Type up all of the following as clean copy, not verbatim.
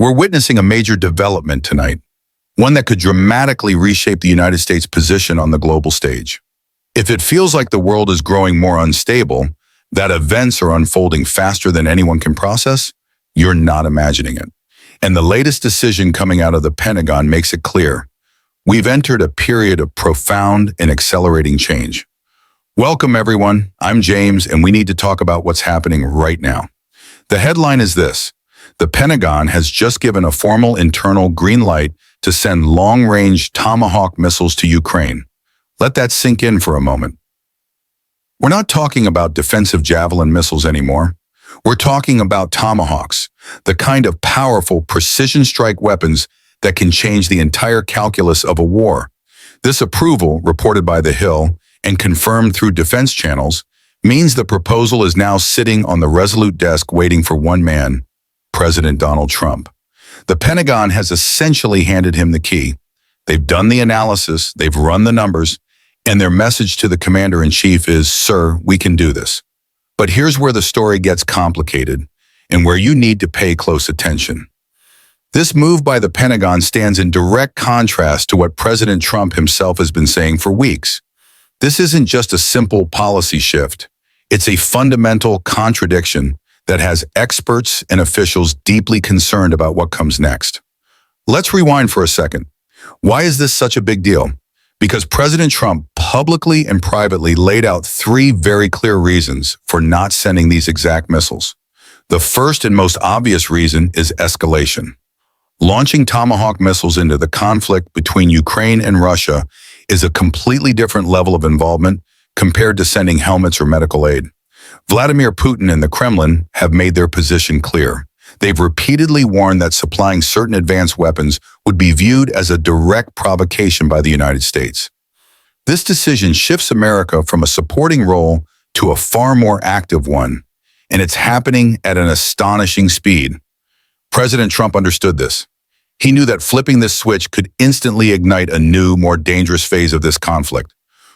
We're witnessing a major development tonight, one that could dramatically reshape the United States' position on the global stage. If it feels like the world is growing more unstable, that events are unfolding faster than anyone can process, you're not imagining it. And the latest decision coming out of the Pentagon makes it clear. We've entered a period of profound and accelerating change. Welcome, everyone. I'm James, and we need to talk about what's happening right now. The headline is this: the Pentagon has just given a formal internal green light to send long-range Tomahawk missiles to Ukraine. Let that sink in for a moment. We're not talking about defensive Javelin missiles anymore. We're talking about Tomahawks, the kind of powerful precision strike weapons that can change the entire calculus of a war. This approval, reported by The Hill and confirmed through defense channels, means the proposal is now sitting on the Resolute desk waiting for one man, President Donald Trump. The Pentagon has essentially handed him the key. They've done the analysis, they've run the numbers, and their message to the commander-in-chief is, "Sir, we can do this." But here's where the story gets complicated and where you need to pay close attention. This move by the Pentagon stands in direct contrast to what President Trump himself has been saying for weeks. This isn't just a simple policy shift. It's a fundamental contradiction that has experts and officials deeply concerned about what comes next. Let's rewind for a second. Why is this such a big deal? Because President Trump publicly and privately laid out three very clear reasons for not sending these exact missiles. The first and most obvious reason is escalation. Launching Tomahawk missiles into the conflict between Ukraine and Russia is a completely different level of involvement compared to sending helmets or medical aid. Vladimir Putin and the Kremlin have made their position clear. They've repeatedly warned that supplying certain advanced weapons would be viewed as a direct provocation by the United States. This decision shifts America from a supporting role to a far more active one, and it's happening at an astonishing speed. President Trump understood this. He knew that flipping this switch could instantly ignite a new, more dangerous phase of this conflict,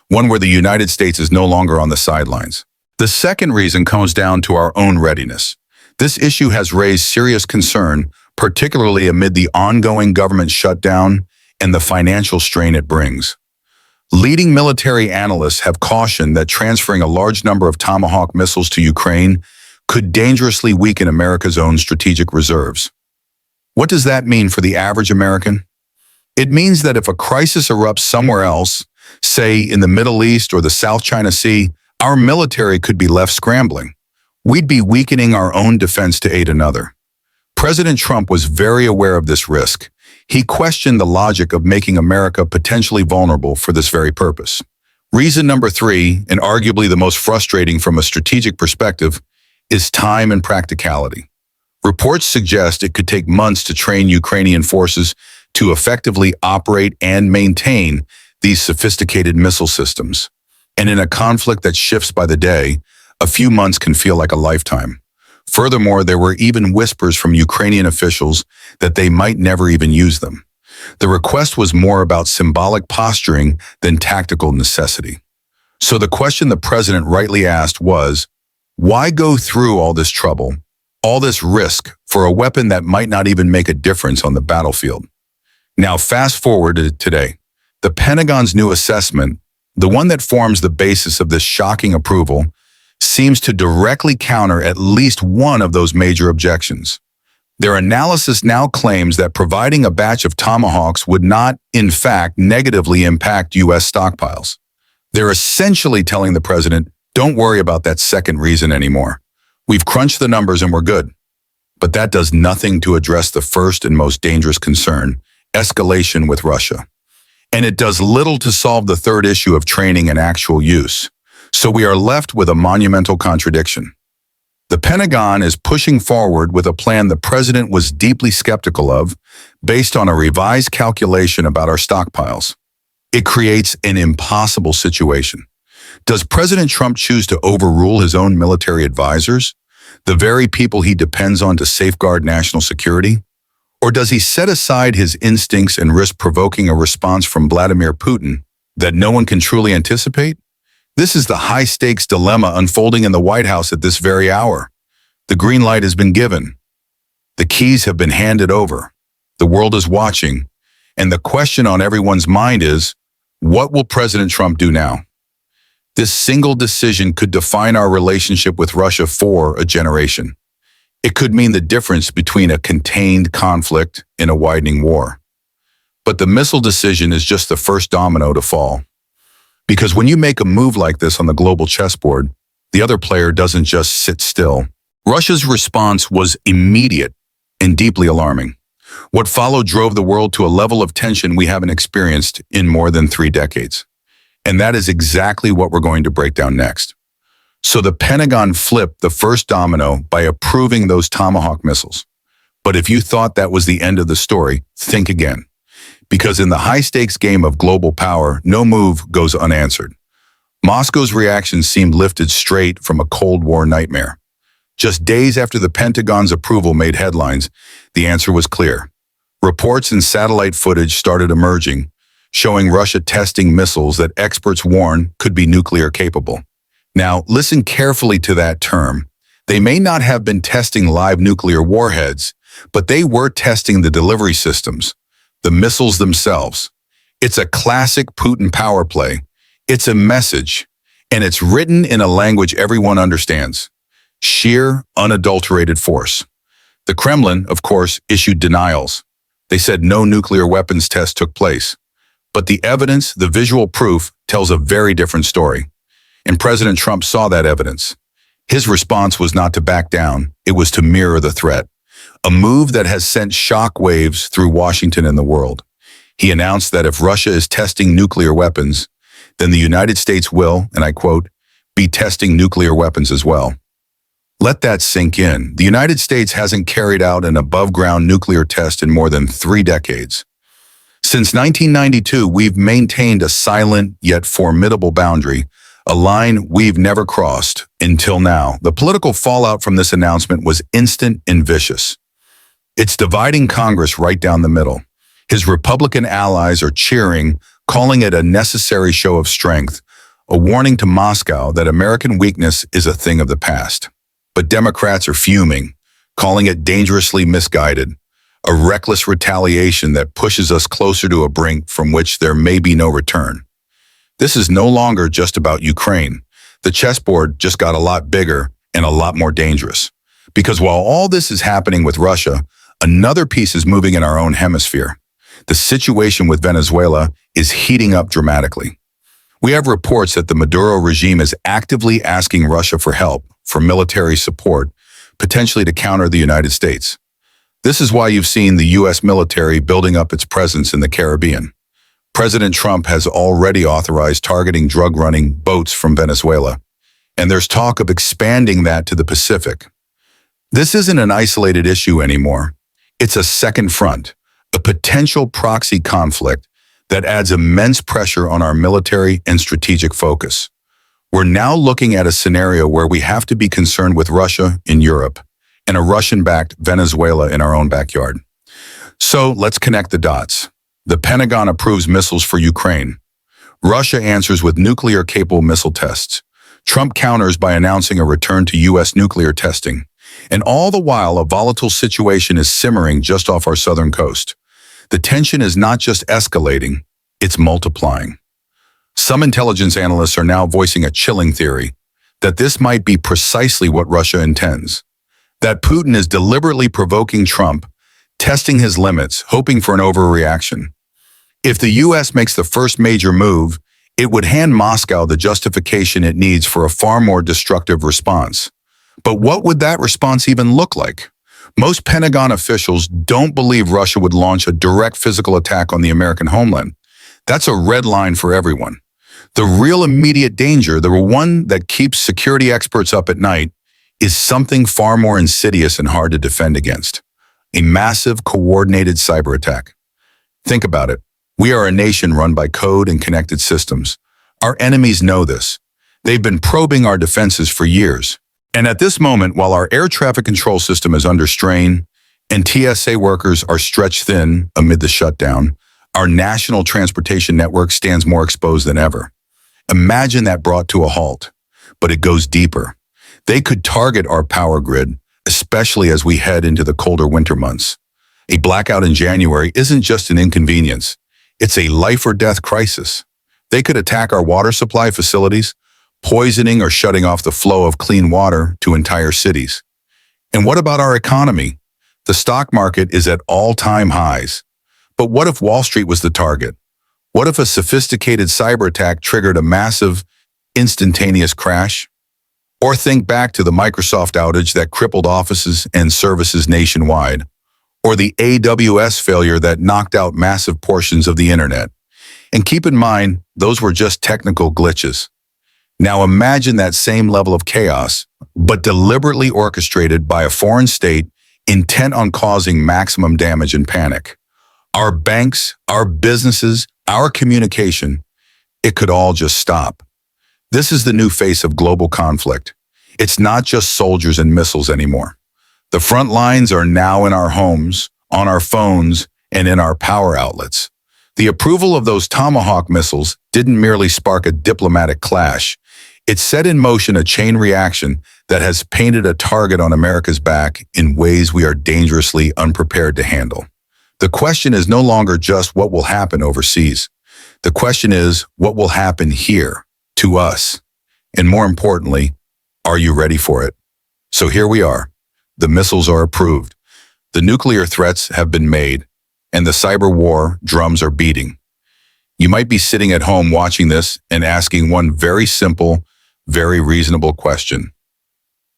one where the United States is no longer on the sidelines. The second reason comes down to our own readiness. This issue has raised serious concern, particularly amid the ongoing government shutdown and the financial strain it brings. Leading military analysts have cautioned that transferring a large number of Tomahawk missiles to Ukraine could dangerously weaken America's own strategic reserves. What does that mean for the average American? It means that if a crisis erupts somewhere else, say in the Middle East or the South China Sea, our military could be left scrambling. We'd be weakening our own defense to aid another. President Trump was very aware of this risk. He questioned the logic of making America potentially vulnerable for this very purpose. Reason number three, and arguably the most frustrating from a strategic perspective, is time and practicality. Reports suggest it could take months to train Ukrainian forces to effectively operate and maintain these sophisticated missile systems. And in a conflict that shifts by the day, a few months can feel like a lifetime. Furthermore, there were even whispers from Ukrainian officials that they might never even use them. The request was more about symbolic posturing than tactical necessity. So the question the president rightly asked was, why go through all this trouble, all this risk for a weapon that might not even make a difference on the battlefield? Now fast forward to today. The Pentagon's new assessment, the one that forms the basis of this shocking approval, seems to directly counter at least one of those major objections. Their analysis now claims that providing a batch of Tomahawks would not, in fact, negatively impact U.S. stockpiles. They're essentially telling the president, don't worry about that second reason anymore. We've crunched the numbers and we're good. But that does nothing to address the first and most dangerous concern, escalation with Russia. And it does little to solve the third issue of training and actual use. So we are left with a monumental contradiction. The Pentagon is pushing forward with a plan the president was deeply skeptical of, based on a revised calculation about our stockpiles. It creates an impossible situation. Does President Trump choose to overrule his own military advisors, the very people he depends on to safeguard national security? Or does he set aside his instincts and risk provoking a response from Vladimir Putin that no one can truly anticipate? This is the high-stakes dilemma unfolding in the White House at this very hour. The green light has been given. The keys have been handed over. The world is watching. And the question on everyone's mind is, what will President Trump do now? This single decision could define our relationship with Russia for a generation. It could mean the difference between a contained conflict and a widening war. But the missile decision is just the first domino to fall. Because when you make a move like this on the global chessboard, the other player doesn't just sit still. Russia's response was immediate and deeply alarming. What followed drove the world to a level of tension we haven't experienced in more than 3 decades. And that is exactly what we're going to break down next. So the Pentagon flipped the first domino by approving those Tomahawk missiles. But if you thought that was the end of the story, think again. Because in the high-stakes game of global power, no move goes unanswered. Moscow's reaction seemed lifted straight from a Cold War nightmare. Just days after the Pentagon's approval made headlines, the answer was clear. Reports and satellite footage started emerging, showing Russia testing missiles that experts warn could be nuclear capable. Now, listen carefully to that term. They may not have been testing live nuclear warheads, but they were testing the delivery systems, the missiles themselves. It's a classic Putin power play. It's a message, and it's written in a language everyone understands. Sheer, unadulterated force. The Kremlin, of course, issued denials. They said no nuclear weapons test took place. But the evidence, the visual proof, tells a very different story. And President Trump saw that evidence. His response was not to back down, it was to mirror the threat. A move that has sent shock waves through Washington and the world. He announced that if Russia is testing nuclear weapons, then the United States will, and I quote, be testing nuclear weapons as well. Let that sink in. The United States hasn't carried out an above-ground nuclear test in more than 3 decades. Since 1992, we've maintained a silent yet formidable boundary, a line we've never crossed until now. The political fallout from this announcement was instant and vicious. It's dividing Congress right down the middle. His Republican allies are cheering, calling it a necessary show of strength, a warning to Moscow that American weakness is a thing of the past. But Democrats are fuming, calling it dangerously misguided, a reckless retaliation that pushes us closer to a brink from which there may be no return. This is no longer just about Ukraine. The chessboard just got a lot bigger and a lot more dangerous. Because while all this is happening with Russia, another piece is moving in our own hemisphere. The situation with Venezuela is heating up dramatically. We have reports that the Maduro regime is actively asking Russia for help, for military support, potentially to counter the United States. This is why you've seen the U.S. military building up its presence in the Caribbean. President Trump has already authorized targeting drug-running boats from Venezuela, and there's talk of expanding that to the Pacific. This isn't an isolated issue anymore. It's a second front, a potential proxy conflict that adds immense pressure on our military and strategic focus. We're now looking at a scenario where we have to be concerned with Russia in Europe and a Russian-backed Venezuela in our own backyard. So let's connect the dots. The Pentagon approves missiles for Ukraine. Russia answers with nuclear-capable missile tests. Trump counters by announcing a return to U.S. nuclear testing. And all the while, a volatile situation is simmering just off our southern coast. The tension is not just escalating, it's multiplying. Some intelligence analysts are now voicing a chilling theory that this might be precisely what Russia intends. That Putin is deliberately provoking Trump, testing his limits, hoping for an overreaction. If the U.S. makes the first major move, it would hand Moscow the justification it needs for a far more destructive response. But what would that response even look like? Most Pentagon officials don't believe Russia would launch a direct physical attack on the American homeland. That's a red line for everyone. The real immediate danger, the one that keeps security experts up at night, is something far more insidious and hard to defend against. A massive, coordinated cyber attack. Think about it. We are a nation run by code and connected systems. Our enemies know this. They've been probing our defenses for years. And at this moment, while our air traffic control system is under strain and TSA workers are stretched thin amid the shutdown, our national transportation network stands more exposed than ever. Imagine that brought to a halt, but it goes deeper. They could target our power grid, especially especially as we head into the colder winter months. A blackout in January isn't just an inconvenience. It's a life or death crisis. They could attack our water supply facilities, poisoning or shutting off the flow of clean water to entire cities. And what about our economy? The stock market is at all-time highs. But what if Wall Street was the target? What if a sophisticated cyber attack triggered a massive, instantaneous crash? Or think back to the Microsoft outage that crippled offices and services nationwide, or the AWS failure that knocked out massive portions of the internet. And keep in mind, those were just technical glitches. Now imagine that same level of chaos, but deliberately orchestrated by a foreign state intent on causing maximum damage and panic. Our banks, our businesses, our communication, it could all just stop. This is the new face of global conflict. It's not just soldiers and missiles anymore. The front lines are now in our homes, on our phones, and in our power outlets. The approval of those Tomahawk missiles didn't merely spark a diplomatic clash. It set in motion a chain reaction that has painted a target on America's back in ways we are dangerously unprepared to handle. The question is no longer just what will happen overseas. The question is what will happen here, to us. And more importantly, are you ready for it? So here we are. The missiles are approved. The nuclear threats have been made, and the cyber war drums are beating. You might be sitting at home watching this and asking one very simple, very reasonable question.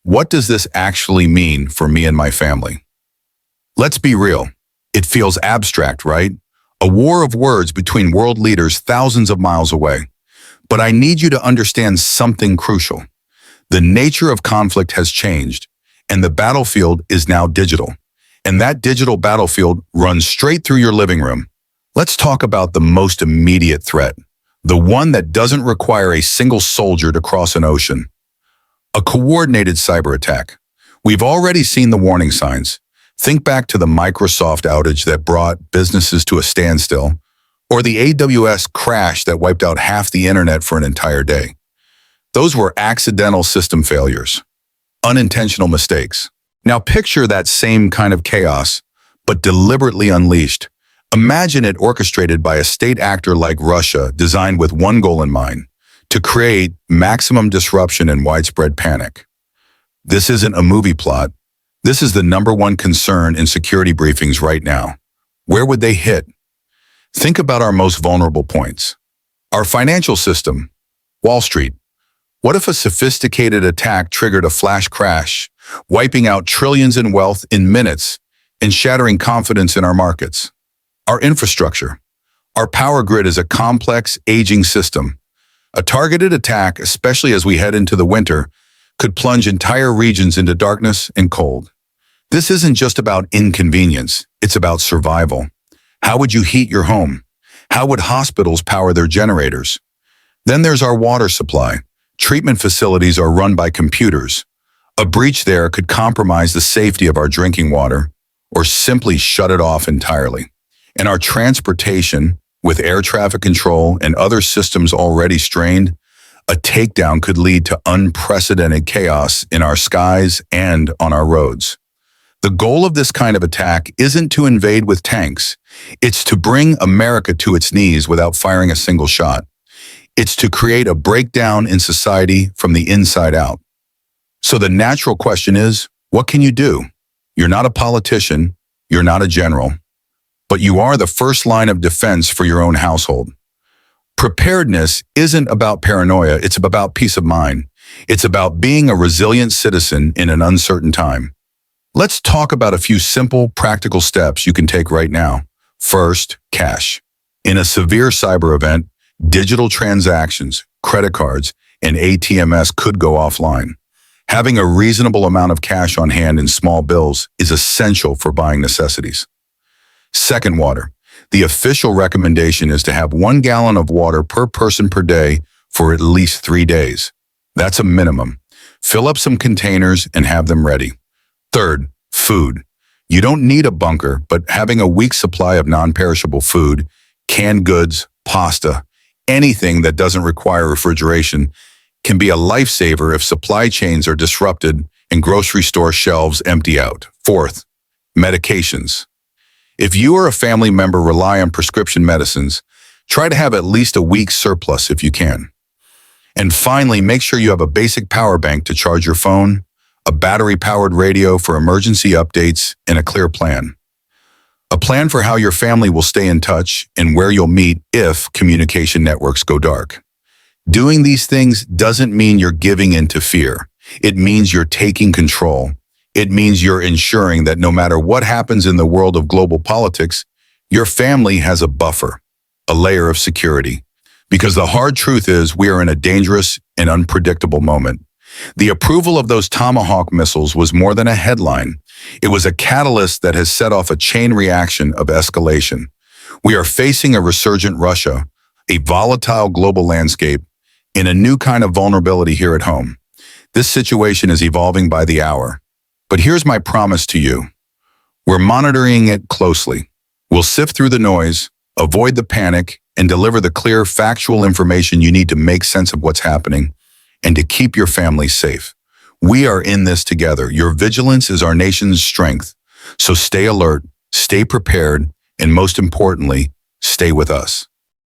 What does this actually mean for me and my family? Let's be real. It feels abstract, right? A war of words between world leaders thousands of miles away. But I need you to understand something crucial. The nature of conflict has changed, and the battlefield is now digital. And that digital battlefield runs straight through your living room. Let's talk about the most immediate threat, the one that doesn't require a single soldier to cross an ocean. A coordinated cyber attack. We've already seen the warning signs. Think back to the Microsoft outage that brought businesses to a standstill, or the AWS crash that wiped out half the internet for an entire day. Those were accidental system failures, unintentional mistakes. Now picture that same kind of chaos, but deliberately unleashed. Imagine it orchestrated by a state actor like Russia, designed with one goal in mind, to create maximum disruption and widespread panic. This isn't a movie plot. This is the number one concern in security briefings right now. Where would they hit? Think about our most vulnerable points. Our financial system, Wall Street. What if a sophisticated attack triggered a flash crash, wiping out trillions in wealth in minutes and shattering confidence in our markets? Our infrastructure. Our power grid is a complex, aging system. A targeted attack, especially as we head into the winter, could plunge entire regions into darkness and cold. This isn't just about inconvenience, it's about survival. How would you heat your home? How would hospitals power their generators? Then there's our water supply. Treatment facilities are run by computers. A breach there could compromise the safety of our drinking water or simply shut it off entirely. And our transportation, with air traffic control and other systems already strained, a takedown could lead to unprecedented chaos in our skies and on our roads. The goal of this kind of attack isn't to invade with tanks. It's to bring America to its knees without firing a single shot. It's to create a breakdown in society from the inside out. So the natural question is, what can you do? You're not a politician, you're not a general, but you are the first line of defense for your own household. Preparedness isn't about paranoia, it's about peace of mind. It's about being a resilient citizen in an uncertain time. Let's talk about a few simple, practical steps you can take right now. First, cash. In a severe cyber event, digital transactions, credit cards, and ATMs could go offline. Having a reasonable amount of cash on hand in small bills is essential for buying necessities. Second, water. The official recommendation is to have 1 gallon of water per person per day for at least 3 days. That's a minimum. Fill up some containers and have them ready. Third, food. You don't need a bunker, but having a week's supply of non-perishable food, canned goods, pasta, anything that doesn't require refrigeration can be a lifesaver if supply chains are disrupted and grocery store shelves empty out. Fourth, medications. If you or a family member rely on prescription medicines, try to have at least a week's surplus if you can. And finally, make sure you have a basic power bank to charge your phone, a battery-powered radio for emergency updates, and a clear plan. A plan for how your family will stay in touch and where you'll meet if communication networks go dark. Doing these things doesn't mean you're giving in to fear. It means you're taking control. It means you're ensuring that no matter what happens in the world of global politics, your family has a buffer, a layer of security. Because the hard truth is we are in a dangerous and unpredictable moment. The approval of those Tomahawk missiles was more than a headline. It was a catalyst that has set off a chain reaction of escalation. We are facing a resurgent Russia, a volatile global landscape, and a new kind of vulnerability here at home. This situation is evolving by the hour. But here's my promise to you. We're monitoring it closely. We'll sift through the noise, avoid the panic, and deliver the clear, factual information you need to make sense of what's happening and to keep your family safe. We are in this together. Your vigilance is our nation's strength. So stay alert, stay prepared, and most importantly, stay with us.